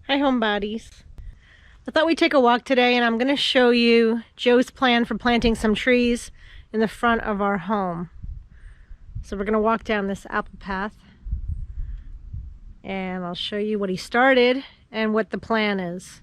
Hi, homebodies. I thought we'd take a walk today, and I'm going to show you Joe's plan for planting some trees in the front of our home. So we're going to walk down this apple path, and I'll show you what he started and what the plan is.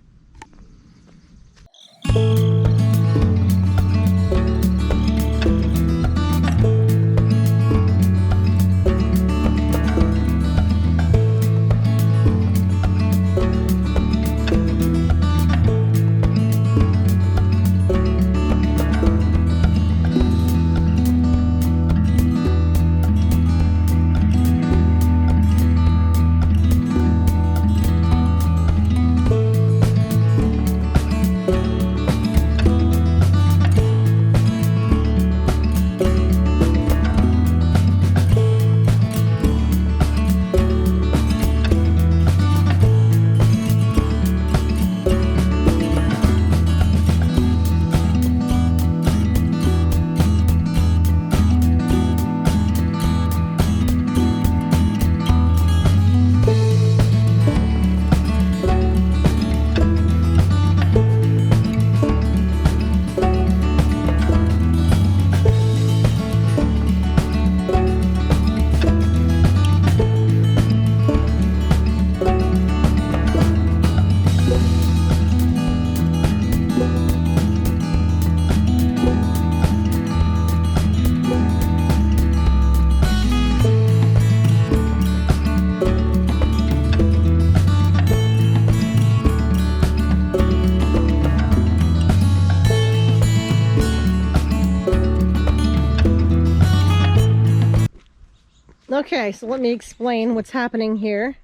Okay, so let me explain what's happening here.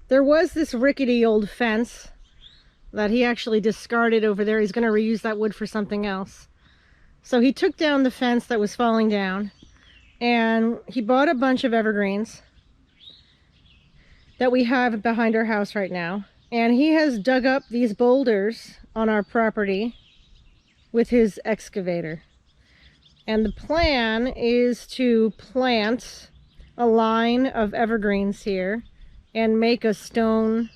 There was this rickety old fence that he actually discarded over there. He's going to reuse that wood for something else. So he took down the fence that was falling down, and he bought a bunch of evergreens that we have behind our house right now. And he has dug up these boulders on our property with his excavator. And the plan is to plant a line of evergreens here and make a stone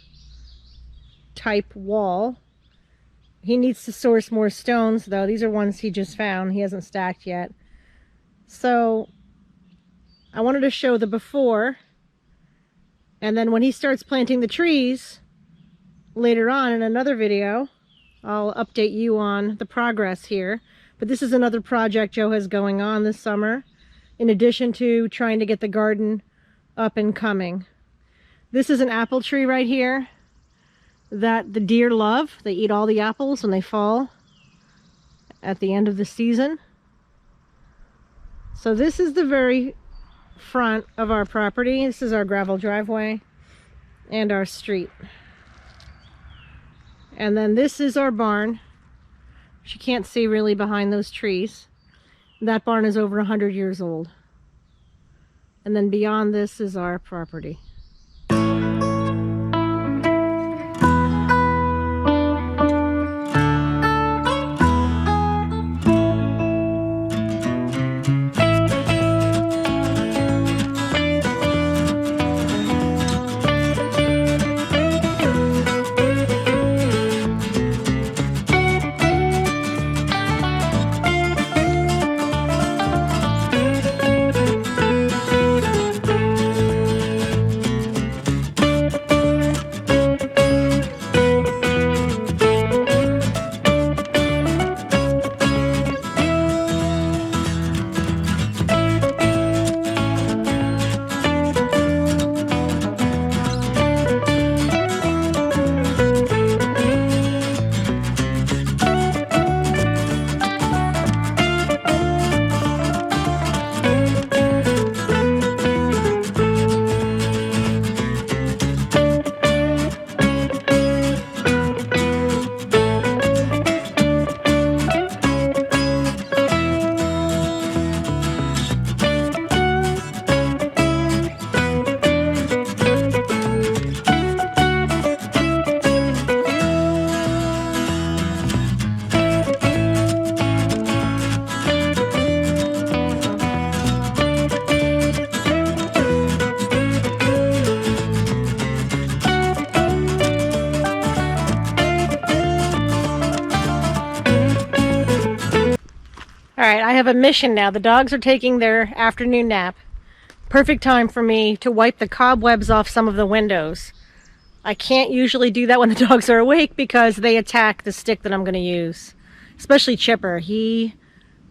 type wall. He needs to source more stones though. These are ones he just found. He hasn't stacked yet. So I wanted to show the before, and then when he starts planting the trees later on in another video, I'll update you on the progress here. But this is another project Joe has going on this summer, in addition to trying to get the garden up and coming. This is an apple tree right here that the deer love. They eat all the apples when they fall at the end of the season. So this is the very front of our property. This is our gravel driveway and our street. And then this is our barn. You can't see really behind those trees. That barn is over 100 years old. And then beyond this is our property. All right, I have a mission now. The dogs are taking their afternoon nap. Perfect time for me to wipe the cobwebs off some of the windows. I can't usually do that when the dogs are awake because they attack the stick that I'm going to use. Especially Chipper. He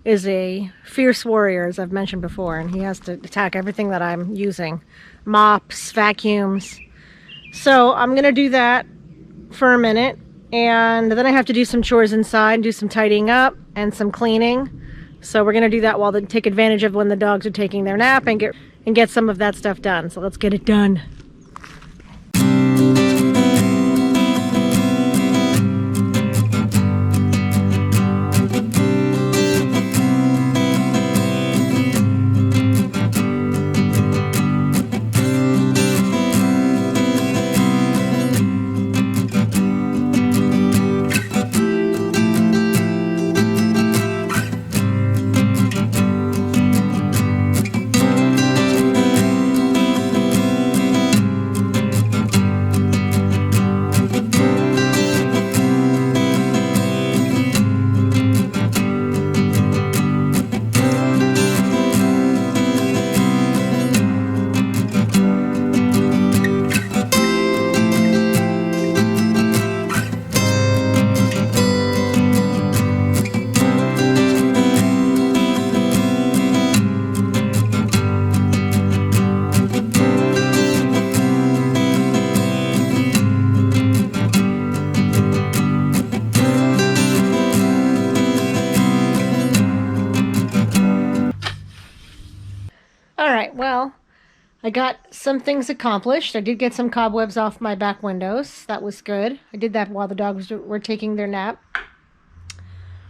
is a fierce warrior, as I've mentioned before, and he has to attack everything that I'm using. Mops, vacuums. So I'm going to do that for a minute, and then I have to do some chores inside, do some tidying up and some cleaning. So we're going to do that while they take advantage of when the dogs are taking their nap and get some of that stuff done. So let's get it done. Alright, well, I got some things accomplished. I did get some cobwebs off my back windows. That was good. I did that while the dogs were taking their nap.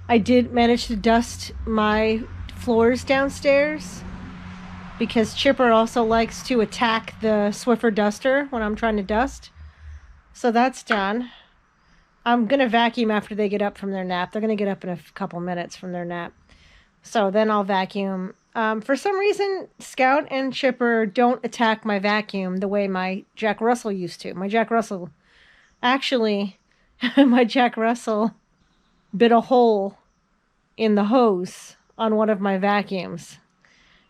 I did manage to dust my floors downstairs because Chipper also likes to attack the Swiffer duster when I'm trying to dust. So that's done. I'm going to vacuum after they get up from their nap. They're going to get up in a couple minutes from their nap. So then I'll vacuum. For some reason, Scout and Chipper don't attack my vacuum the way my Jack Russell used to. My Jack Russell bit a hole in the hose on one of my vacuums.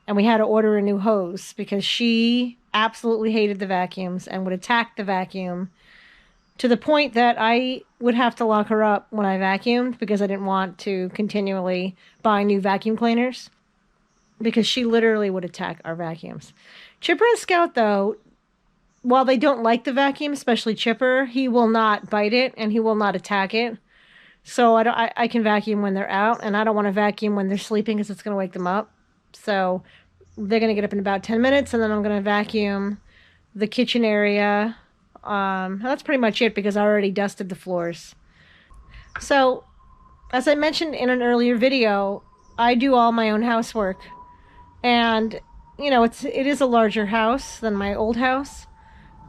And we had to order a new hose because she absolutely hated the vacuums and would attack the vacuum to the point that I would have to lock her up when I vacuumed because I didn't want to continually buy new vacuum cleaners because she literally would attack our vacuums. Chipper and Scout, though, while they don't like the vacuum, especially Chipper, he will not bite it and he will not attack it. So I can vacuum when they're out, and I don't want to vacuum when they're sleeping because it's going to wake them up. So they're going to get up in about 10 minutes, and then I'm going to vacuum the kitchen area. That's pretty much it because I already dusted the floors. So, as I mentioned in an earlier video, I do all my own housework. And, you know, it is a larger house than my old house.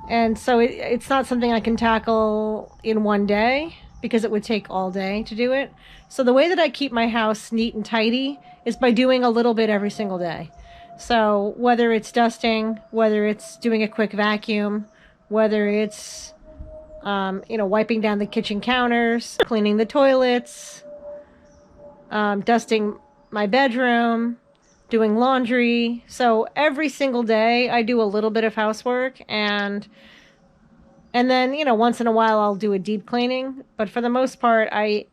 And so it's not something I can tackle in one day because it would take all day to do it. So the way that I keep my house neat and tidy is by doing a little bit every single day. So whether it's dusting, whether it's doing a quick vacuum, whether it's, wiping down the kitchen counters, cleaning the toilets, dusting my bedroom, doing laundry. So every single day I do a little bit of housework, and then, once in a while I'll do a deep cleaning. But for the most part, I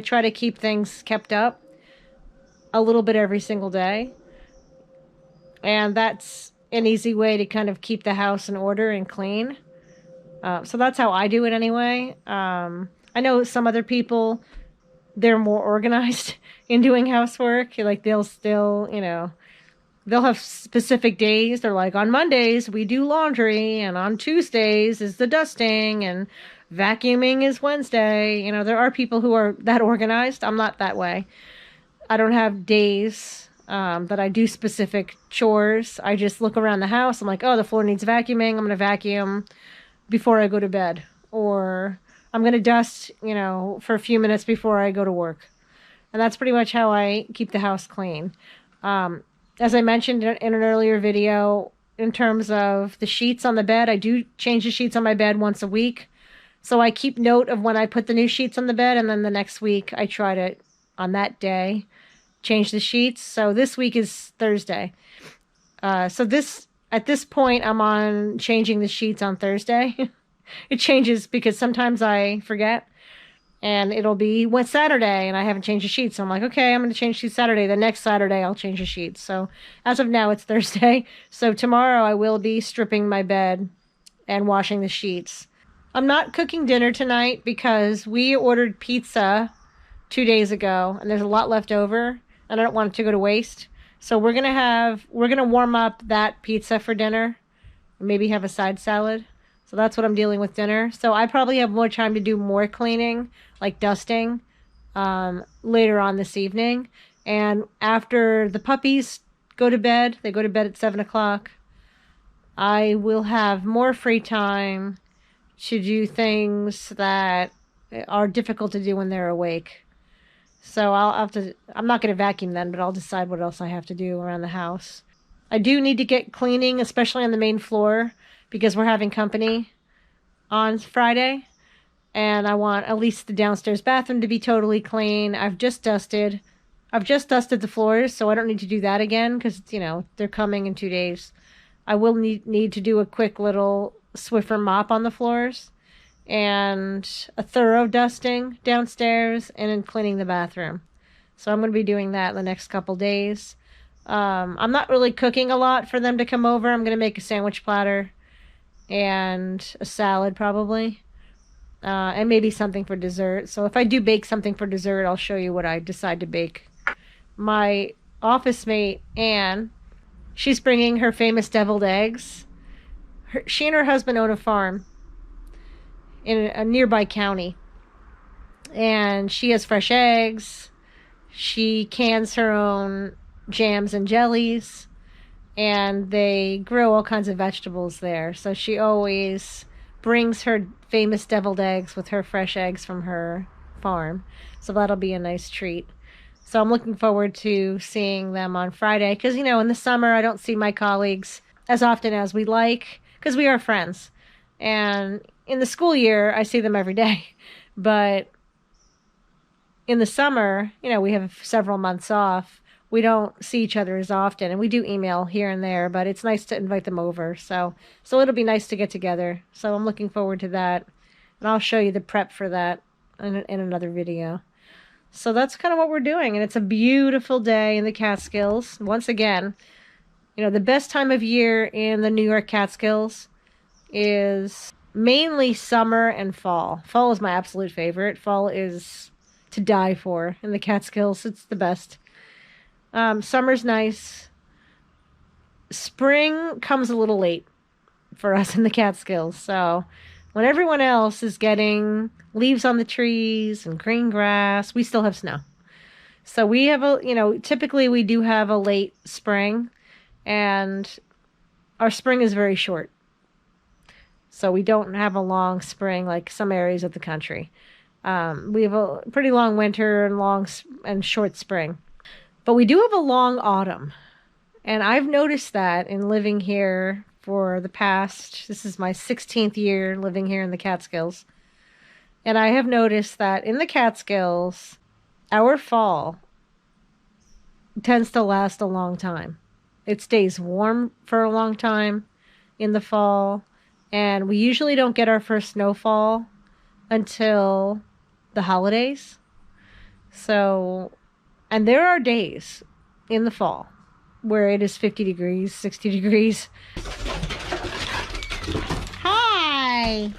try to keep things kept up a little bit every single day. And that's an easy way to kind of keep the house in order and clean. So that's how I do it anyway. I know some other people, they're more organized in doing housework. Like they'll still, they'll have specific days. They're like, on Mondays we do laundry, and on Tuesdays is the dusting, and vacuuming is Wednesday. There are people who are that organized. I'm not that way. I don't have days that I do specific chores. I just look around the house. I'm like, oh, the floor needs vacuuming. I'm going to vacuum before I go to bed. Or I'm going to dust, for a few minutes before I go to work. And that's pretty much how I keep the house clean. As I mentioned in an earlier video, in terms of the sheets on the bed, I do change the sheets on my bed once a week. So I keep note of when I put the new sheets on the bed, and then the next week I try to, on that day, change the sheets. So this week is Thursday. So at this point, I'm on changing the sheets on Thursday. It changes because sometimes I forget, and it'll be Saturday and I haven't changed the sheets. So I'm like, okay, I'm going to change sheets Saturday. The next Saturday I'll change the sheets. So as of now, it's Thursday. So tomorrow I will be stripping my bed and washing the sheets. I'm not cooking dinner tonight because we ordered pizza 2 days ago and there's a lot left over and I don't want it to go to waste. So we're gonna warm up that pizza for dinner, maybe have a side salad. So that's what I'm dealing with dinner. So I probably have more time to do more cleaning, like dusting, later on this evening. And after the puppies go to bed, they go to bed at 7 o'clock, I will have more free time to do things that are difficult to do when they're awake. So I'm not going to vacuum then, but I'll decide what else I have to do around the house. I do need to get cleaning, especially on the main floor, because we're having company on Friday. And I want at least the downstairs bathroom to be totally clean. I've just dusted the floors, so I don't need to do that again because, they're coming in 2 days. I will need to do a quick little Swiffer mop on the floors and a thorough dusting downstairs and then cleaning the bathroom. So I'm going to be doing that in the next couple days. I'm not really cooking a lot for them to come over. I'm going to make a sandwich platter and a salad probably, and maybe something for dessert. So if I do bake something for dessert, I'll show you what I decide to bake. My office mate, Anne, she's bringing her famous deviled eggs. She and her husband own a farm in a nearby county. And she has fresh eggs. She cans her own jams and jellies. And they grow all kinds of vegetables there. So she always brings her famous deviled eggs with her fresh eggs from her farm. So that'll be a nice treat. So I'm looking forward to seeing them on Friday. Because, in the summer, I don't see my colleagues as often as we like. Because we are friends. And in the school year, I see them every day. But in the summer, we have several months off. We don't see each other as often. And we do email here and there. But it's nice to invite them over. So it'll be nice to get together. So I'm looking forward to that. And I'll show you the prep for that in another video. So that's kind of what we're doing. And it's a beautiful day in the Catskills. Once again, the best time of year in the New York Catskills is mainly summer and fall. Fall is my absolute favorite. Fall is to die for in the Catskills. It's the best. Summer's nice. Spring comes a little late for us in the Catskills. So when everyone else is getting leaves on the trees and green grass, we still have snow. So we have typically we do have a late spring, and our spring is very short. So we don't have a long spring like some areas of the country. We have a pretty long winter and short spring. But we do have a long autumn. And I've noticed that in living here for this is my 16th year living here in the Catskills. And I have noticed that in the Catskills, our fall tends to last a long time. It stays warm for a long time in the fall. And we usually don't get our first snowfall until the holidays. And there are days in the fall where it is 50 degrees, 60 degrees. Hi!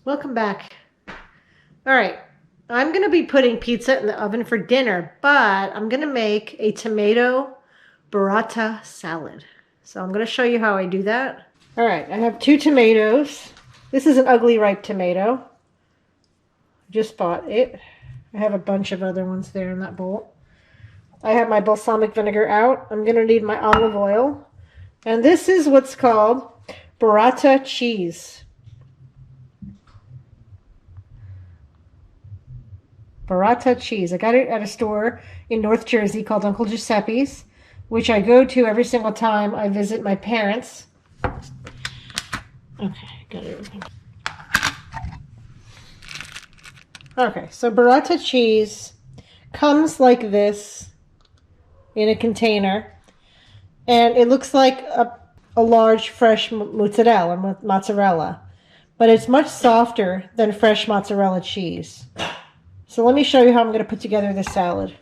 Welcome back. All right, I'm going to be putting pizza in the oven for dinner, but I'm going to make a tomato burrata salad. So I'm going to show you how I do that. All right, I have 2 tomatoes. This is an ugly ripe tomato. Just bought it. I have a bunch of other ones there in that bowl. I have my balsamic vinegar out. I'm going to need my olive oil. And this is what's called Burrata cheese. Burrata cheese. I got it at a store in North Jersey called Uncle Giuseppe's, which I go to every single time I visit my parents. Okay, got everything. Okay, so burrata cheese comes like this in a container, and it looks like a large fresh mozzarella, but it's much softer than fresh mozzarella cheese. So let me show you how I'm going to put together this salad.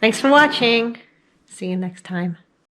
Thanks for watching. See you next time.